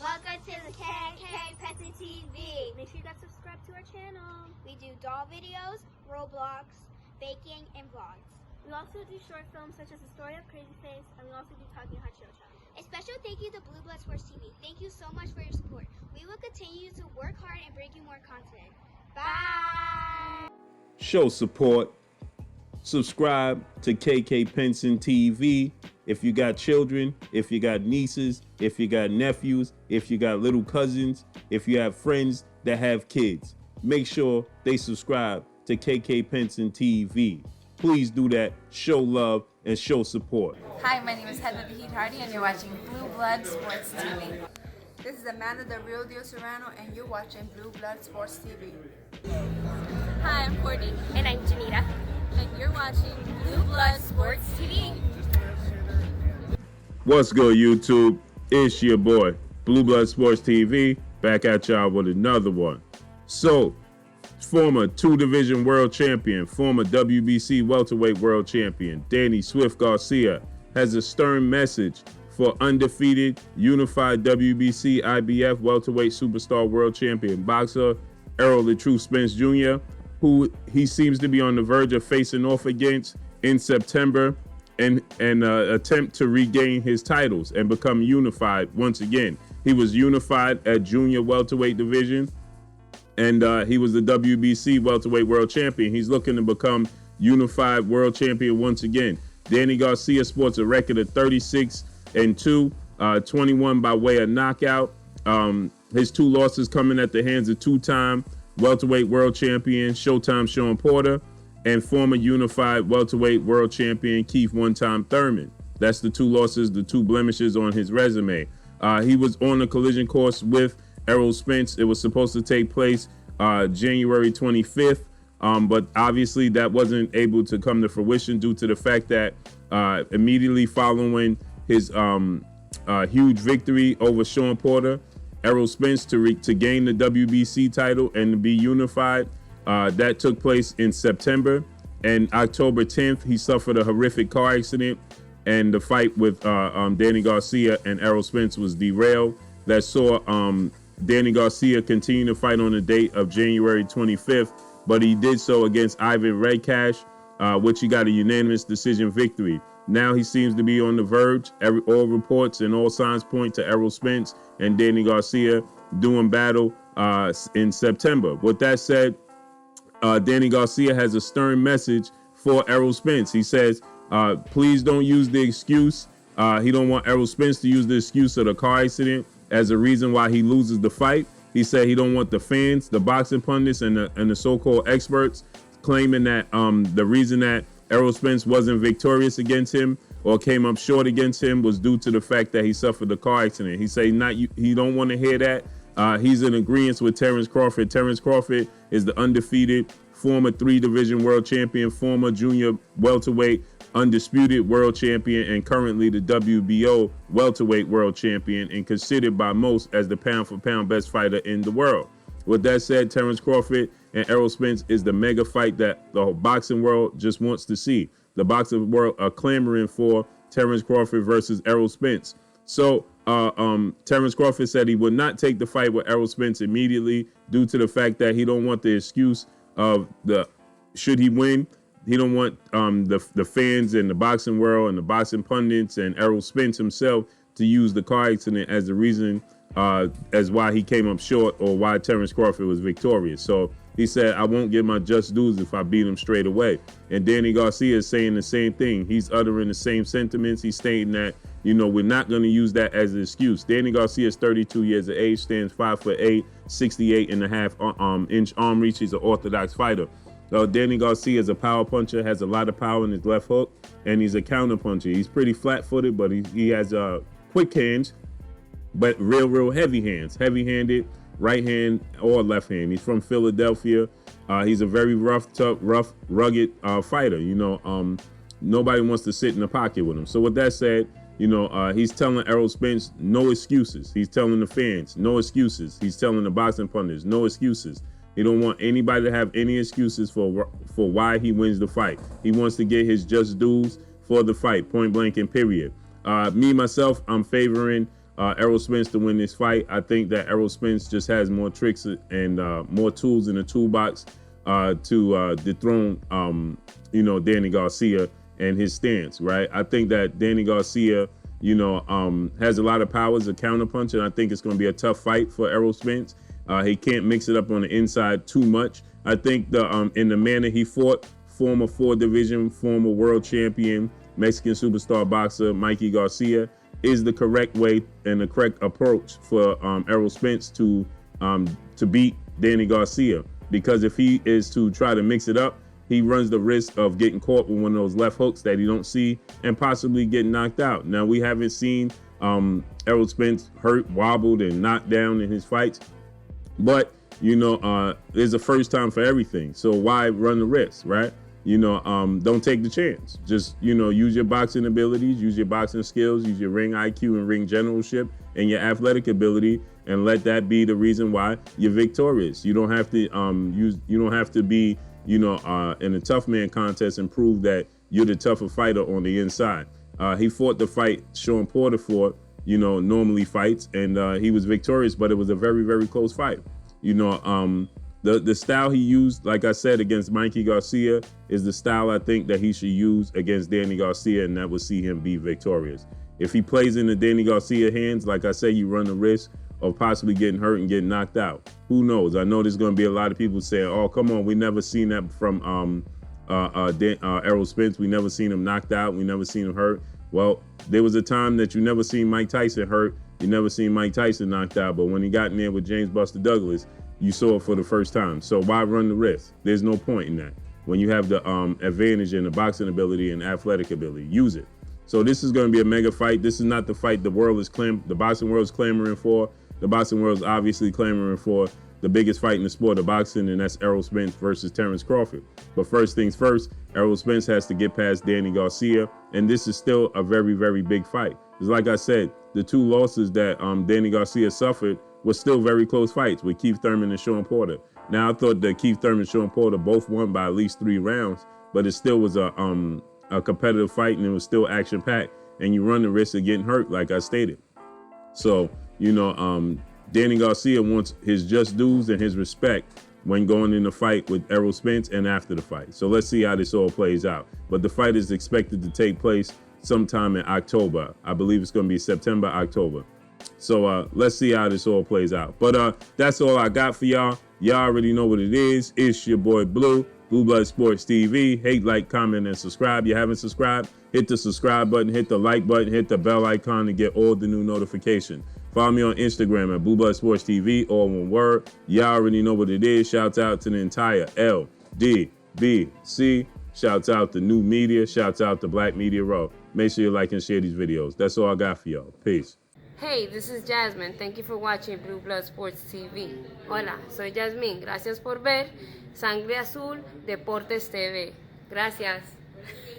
Welcome to the KK Penson TV. Make sure you guys subscribe to our channel. We do doll videos, Roblox, baking, and vlogs. We also do short films such as The Story of Crazy Face, and we also do Talking Hot Show. A special thank you to Blue Blood Sports TV. Thank you so much for your support. We will continue to work hard and bring you more content. Bye! Show support. Subscribe to KK Penson TV. If you got children, if you got nieces, if you got nephews, if you got little cousins, if you have friends that have kids, make sure they subscribe to KK Penson TV. Please do that. Show love and show support. Hi, my name is Heather Vahid Hardy, and you're watching Blue Blood Sports TV. This is Amanda, the Real Deal Serrano, and you're watching Blue Blood Sports TV. Hi, I'm Courtney. And I'm Janita. And you're watching Blue Blood Sports TV. What's good, YouTube? It's your boy, Blue Blood Sports TV, back at y'all with another one. So, former two-division world champion, former WBC welterweight world champion, Danny Swift Garcia, has a stern message for undefeated, unified WBC IBF welterweight superstar world champion boxer Errol "The Truth" Spence Jr., who he seems to be on the verge of facing off against in September and attempt to regain his titles and become unified once again. He was unified at junior welterweight division, and he was the WBC welterweight world champion. He's looking to become unified world champion once again. Danny Garcia sports a record of 36-2, 21 by way of knockout. His two losses coming at the hands of two-time welterweight world champion Showtime Shawn Porter and former unified welterweight world champion Keith one-time Thurman. That's the two losses, the two blemishes on his resume. He was on the collision course with Errol Spence. It was supposed to take place January 25th, but obviously that wasn't able to come to fruition due to the fact that immediately following his huge victory over Shawn Porter, Errol Spence to gain the WBC title and to be unified, that took place in September. And October 10th, he suffered a horrific car accident, and the fight with Danny Garcia and Errol Spence was derailed. That saw Danny Garcia continue to fight on the date of January 25th, but he did so against Ivan Redcash, which he got a unanimous decision victory. Now he seems to be on the verge. All reports and all signs point to Errol Spence and Danny Garcia doing battle in September. With that said, Danny Garcia has a stern message for Errol Spence. He says, please don't use the excuse. He don't want Errol Spence to use the excuse of the car accident as a reason why he loses the fight. He said he don't want the fans, the boxing pundits, and the so-called experts claiming that the reason that Errol Spence wasn't victorious against him or came up short against him was due to the fact that he suffered the car accident. He said he don't want to hear that. He's in agreement with Terrence Crawford. Terrence Crawford is the undefeated former three-division world champion, former junior welterweight undisputed world champion, and currently the WBO welterweight world champion, and considered by most as the pound-for-pound best fighter in the world. With that said, Terrence Crawford and Errol Spence is the mega fight that the boxing world just wants to see. The boxing world are clamoring for Terrence Crawford versus Errol Spence. So Terrence Crawford said he would not take the fight with Errol Spence immediately due to the fact that he don't want the excuse of should he win, he don't want the fans and the boxing world and the boxing pundits and Errol Spence himself to use the car accident as the reason as why he came up short or why Terrence Crawford was victorious. So he said, I won't get my just dues if I beat him straight away. And Danny Garcia is saying the same thing. He's uttering the same sentiments. He's stating that, we're not going to use that as an excuse. Danny Garcia is 32 years of age, stands 5'8", 68.5-inch arm reach. He's an orthodox fighter. Danny Garcia is a power puncher, has a lot of power in his left hook, and he's a counter puncher. He's pretty flat-footed, but he has quick hands, but real heavy hands, heavy-handed, right hand or left hand. He's from Philadelphia. He's a very rough, rugged fighter. Nobody wants to sit in the pocket with him. So with that said, he's telling Errol Spence no excuses. He's telling the fans no excuses. He's telling the boxing pundits no excuses. He don't want anybody to have any excuses for why he wins the fight. He wants to get his just dues for the fight, point blank and period. Me, myself, I'm favoring Errol Spence to win this fight. I think that Errol Spence just has more tricks and more tools in the toolbox to dethrone, Danny Garcia and his stance, right? I think that Danny Garcia, has a lot of power as a counterpunch, and I think it's going to be a tough fight for Errol Spence. He can't mix it up on the inside too much. I think in the manner he fought, former 4-division, former world champion, Mexican superstar boxer Mikey Garcia, is the correct way and the correct approach for Errol Spence to beat Danny Garcia. Because if he is to try to mix it up, he runs the risk of getting caught with one of those left hooks that he don't see and possibly getting knocked out. Now, we haven't seen Errol Spence hurt, wobbled, and knocked down in his fights, but there's a first time for everything. So why run the risk, right? Don't take the chance. Just, use your boxing abilities, use your boxing skills, use your ring IQ and ring generalship and your athletic ability, and let that be the reason why you're victorious. You don't have to be, in a tough man contest and prove that you're the tougher fighter on the inside. He fought the fight Sean Porter fought, normally fights, and he was victorious, but it was a very, very close fight. The style he used, like I said, against Mikey Garcia is the style I think that he should use against Danny Garcia, and that would see him be victorious. If he plays into Danny Garcia hands, like I say, you run the risk of possibly getting hurt and getting knocked out. Who knows? I know there's going to be a lot of people saying, oh, come on, we never seen that from Errol Spence. We never seen him knocked out. We never seen him hurt. Well, there was a time that you never seen Mike Tyson hurt. You never seen Mike Tyson knocked out. But when he got in there with James Buster Douglas, you saw it for the first time. So why run the risk? There's no point in that. When you have the advantage in the boxing ability and athletic ability, use it. So this is going to be a mega fight. This is not the fight the boxing world is clamoring for. The boxing world is obviously clamoring for the biggest fight in the sport of boxing, and that's Errol Spence versus Terrence Crawford. But first things first, Errol Spence has to get past Danny Garcia, and this is still a very, very big fight. Because like I said, the two losses that Danny Garcia suffered were still very close fights with Keith Thurman and Sean Porter. Now, I thought that Keith Thurman and Sean Porter both won by at least 3 rounds, but it still was a competitive fight, and it was still action-packed, and you run the risk of getting hurt, like I stated. So, Danny Garcia wants his just dues and his respect when going in the fight with Errol Spence and after the fight. So let's see how this all plays out. But the fight is expected to take place sometime in October. I believe it's going to be September, October. So let's see how this all plays out. But that's all I got for y'all. Y'all already know what it is. It's your boy Blue Blood Sports TV. Hate, like, comment, and subscribe. You haven't subscribed? Hit the subscribe button, hit the like button, hit the bell icon to get all the new notifications. Follow me on Instagram at Blue Blood Sports TV, all one word. Y'all already know what it is. Shouts out to the entire LDBC. Shouts out to New Media. Shouts out to Black Media Row. Make sure you like and share these videos. That's all I got for y'all. Peace. Hey, this is Jasmine. Thank you for watching Blue Blood Sports TV. Hola, soy Jasmine. Gracias por ver Sangre Azul Deportes TV. Gracias.